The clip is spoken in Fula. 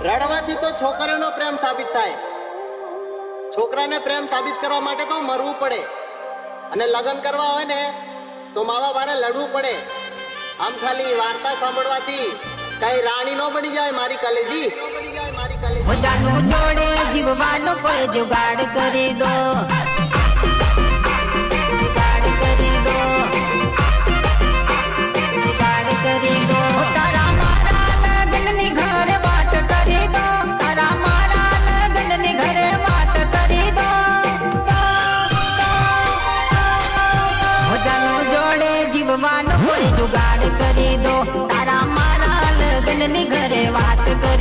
રડવાથી તો છોકરીનો પ્રેમ સાબિત થાય. છોકરાને પ્રેમ સાબિત કરવા માટે તો મરવું પડે, અને લગ્ન કરવા હોય ને તો માવા બારે લડવું પડે. આમ ખાલી વાર્તા સાંભળવાથી કઈ રાણી નો બની જાય મારી કલેજી. જાનું જોડે જીવવાનો કોઈ જુગાડ કરી દો, જુગાડ કરી દો, જુગાડ કરી દો. તારા મારા લગ્નની ઘરે વાત કરી દો, તારા મારા લગ્નની ઘરે વાત કરી દો. જાનું જોડે જીવવાનો કોઈ જુગાડ કરી દો, તારા મારા લગ્નની ઘરે વાત કરી